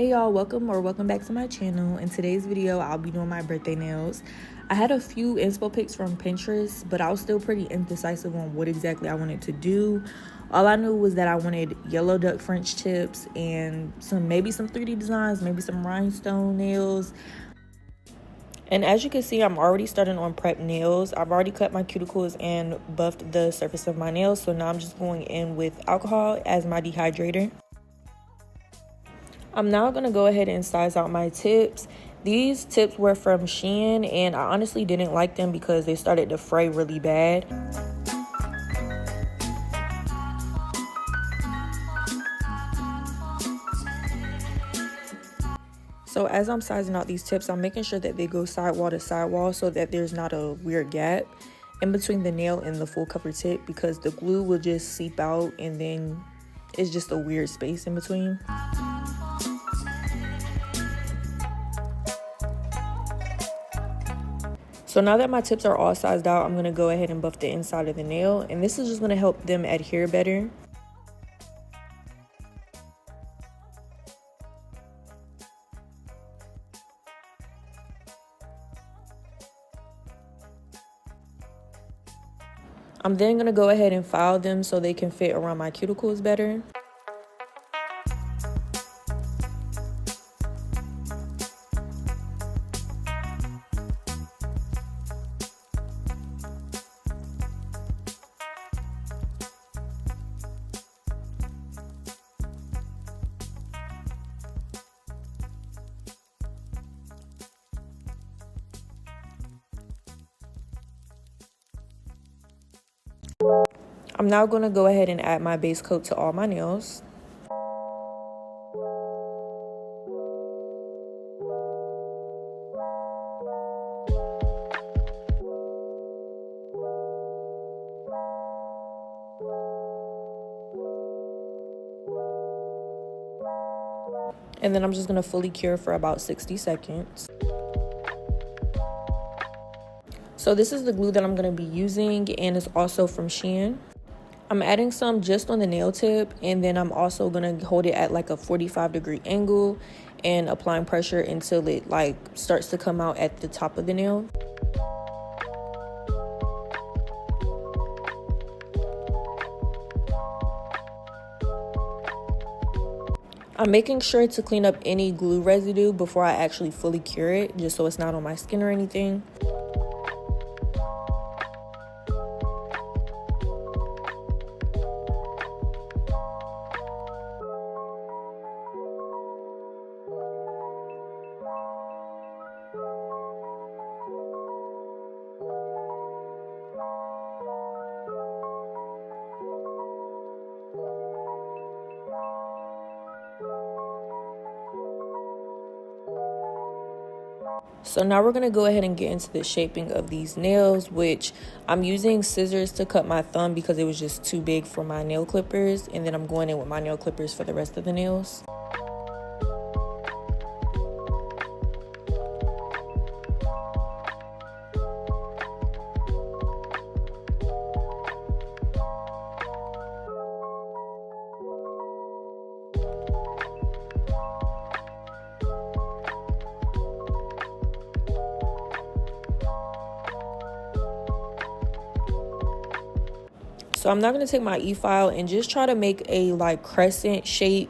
Hey y'all, welcome back to my channel. In today's video, I'll be doing my birthday nails. I had a few inspo pics from Pinterest, but I was still pretty indecisive on what exactly I wanted to do. All I knew was that I wanted yellow duck French tips and maybe some 3D designs, maybe some rhinestone nails. And as you can see, I'm already starting on prep nails. I've already cut my cuticles and buffed the surface of my nails, so now I'm just going in with alcohol as my dehydrator. I'm now going to go ahead and size out my tips. These tips were from Shein, and I honestly didn't like them because they started to fray really bad. So as I'm sizing out these tips, I'm making sure that they go sidewall to sidewall so that there's not a weird gap in between the nail and the full cover tip, because the glue will just seep out and then it's just a weird space in between. So now that my tips are all sized out, I'm going to go ahead and buff the inside of the nail, and this is just going to help them adhere better. I'm then going to go ahead and file them so they can fit around my cuticles better. I'm now going to go ahead and add my base coat to all my nails. And then I'm just going to fully cure for about 60 seconds. So this is the glue that I'm going to be using, and it's also from Shein. I'm adding some just on the nail tip, and then I'm also going to hold it at like a 45-degree angle and applying pressure until it starts to come out at the top of the nail. I'm making sure to clean up any glue residue before I actually fully cure it, just so it's not on my skin or anything. So now we're going to go ahead and get into the shaping of these nails, which I'm using scissors to cut my thumb because it was just too big for my nail clippers, and then I'm going in with my nail clippers for the rest of the nails. So I'm now going to take my e-file and just try to make a crescent shape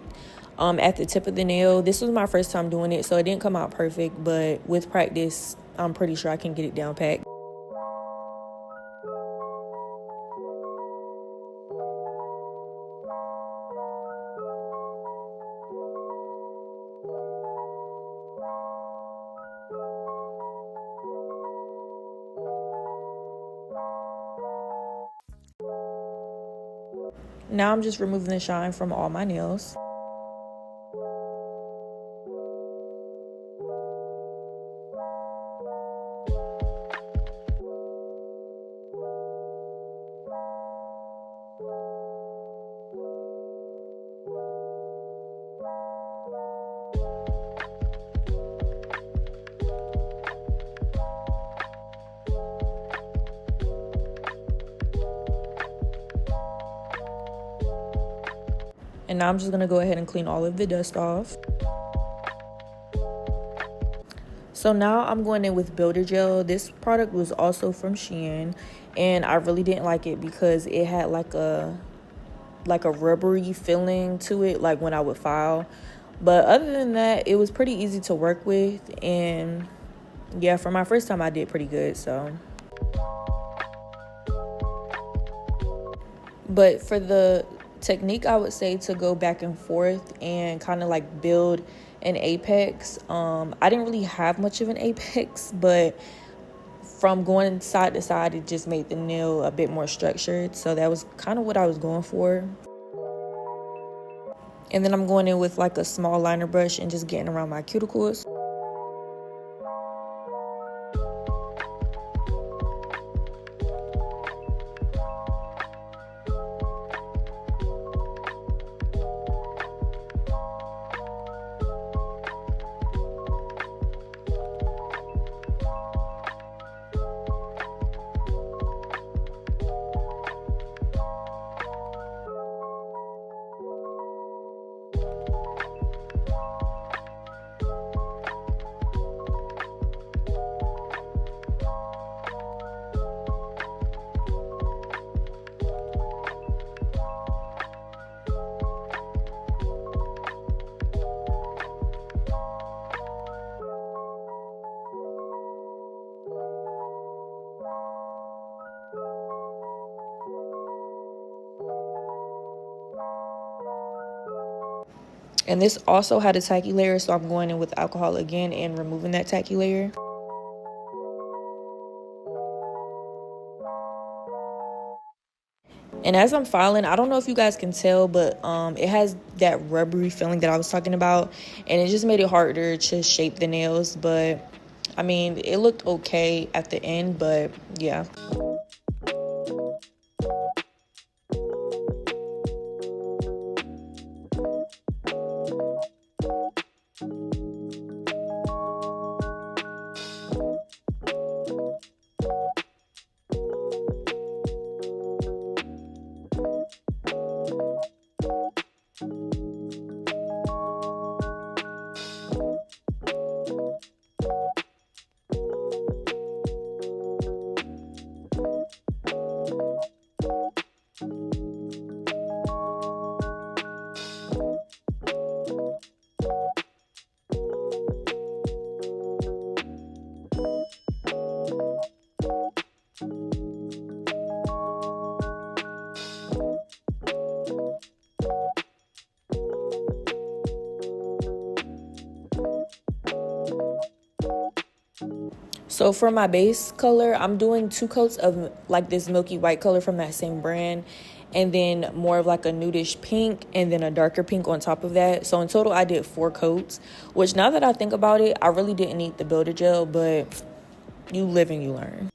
at the tip of the nail. This was my first time doing it, so it didn't come out perfect, but with practice, I'm pretty sure I can get it down pat. Now I'm just removing the shine from all my nails. And now I'm just going to go ahead and clean all of the dust off. So now I'm going in with builder gel. This product was also from Shein, and I really didn't like it because it had like a rubbery feeling to it, like when I would file. But other than that, it was pretty easy to work with, and yeah, for my first time I did pretty good. So, but for the technique, I would say to go back and forth and kind of like build an apex. I didn't really have much of an apex, but from going side to side, it just made the nail a bit more structured. So that was kind of what I was going for. And then I'm going in with like a small liner brush and just getting around my cuticles. And this also had a tacky layer, so I'm going in with alcohol again and removing that tacky layer. And as I'm filing, I don't know if you guys can tell, but it has that rubbery feeling that I was talking about, and it just made it harder to shape the nails. But I mean, it looked okay at the end, but yeah. So for my base color, I'm doing 2 coats of like this milky white color from that same brand, and then more of like a nudish pink, and then a darker pink on top of that. So in total, I did 4 coats, which now that I think about it, I really didn't need the builder gel, but you live and you learn.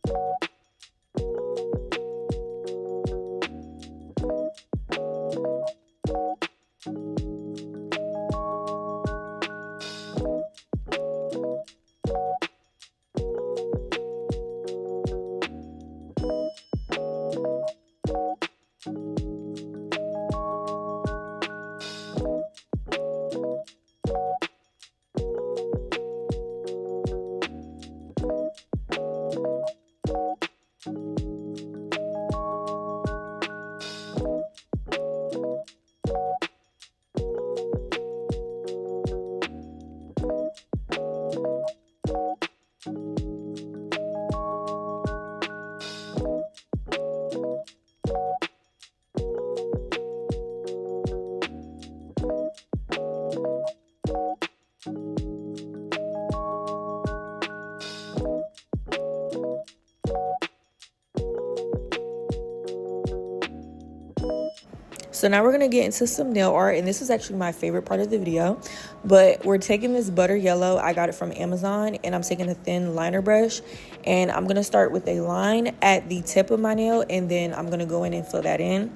So now we're going to get into some nail art, and this is actually my favorite part of the video. But we're taking this butter yellow. I got it from Amazon, and I'm taking a thin liner brush, and I'm going to start with a line at the tip of my nail, and then I'm going to go in and fill that in.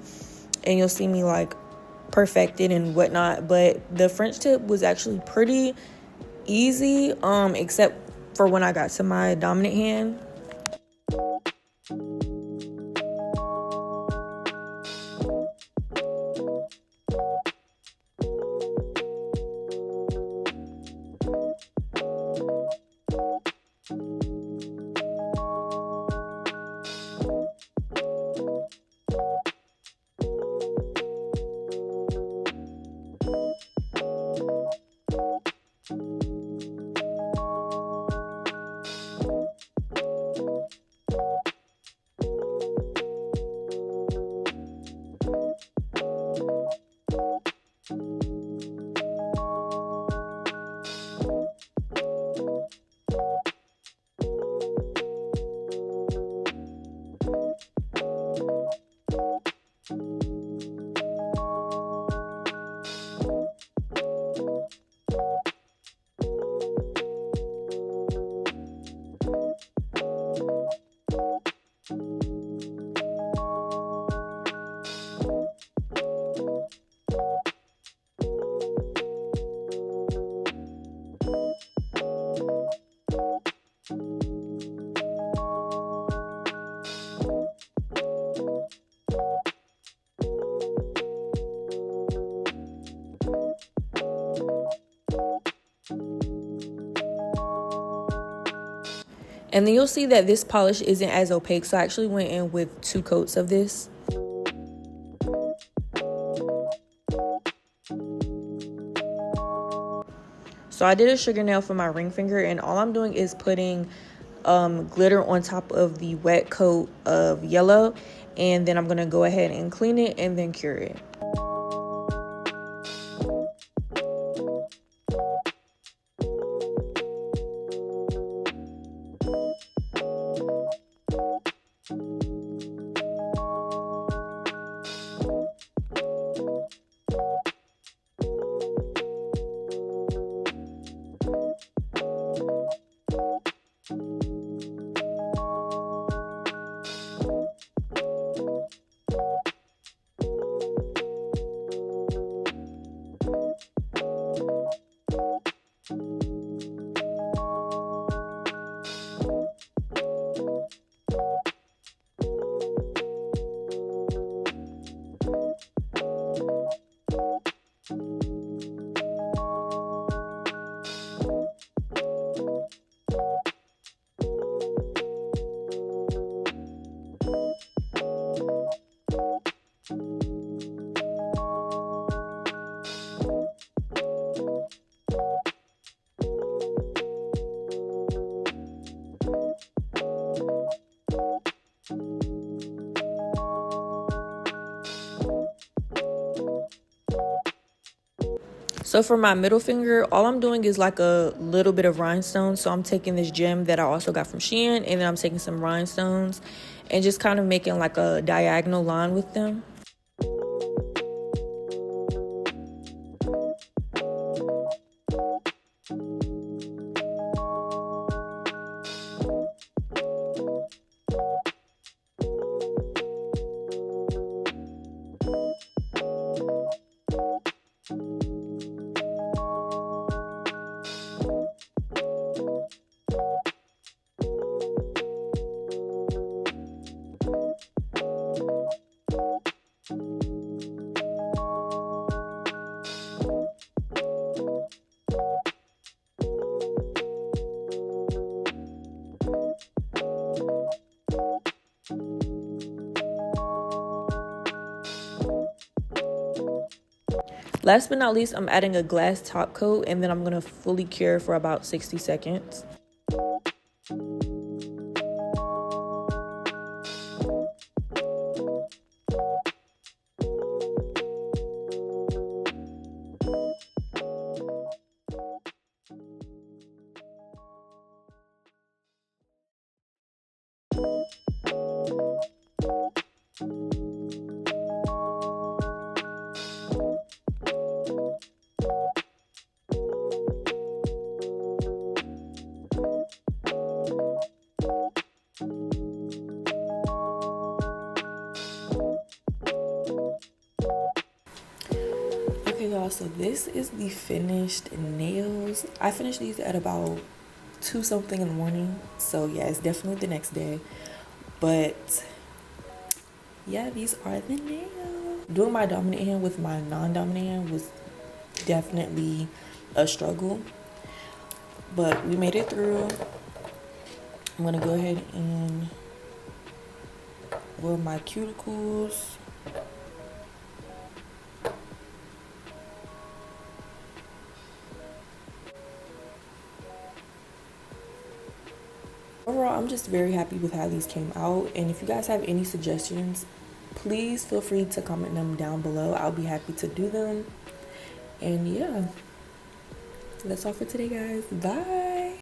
And you'll see me like perfect it and whatnot. But the French tip was actually pretty easy, except for when I got to my dominant hand. And then you'll see that this polish isn't as opaque, so I actually went in with 2 coats of this. So I did a sugar nail for my ring finger, and all I'm doing is putting glitter on top of the wet coat of yellow, and then I'm going to go ahead and clean it and then cure it. So for my middle finger, all I'm doing is like a little bit of rhinestone. So I'm taking this gem that I also got from Shein, and then I'm taking some rhinestones and just kind of making like a diagonal line with them. Last but not least, I'm adding a glass top coat, and then I'm going to fully cure for about 60 seconds. Okay, y'all, so this is the finished nails. I finished these at about 2 something in the morning, so yeah, it's definitely the next day. But yeah, these are the nails. Doing my dominant hand with my non-dominant hand was definitely a struggle, but we made it through. I'm gonna go ahead and roll my cuticles. Overall, I'm just very happy with how these came out, and if you guys have any suggestions, please feel free to comment them down below. I'll be happy to do them. And yeah, that's all for today, guys. Bye.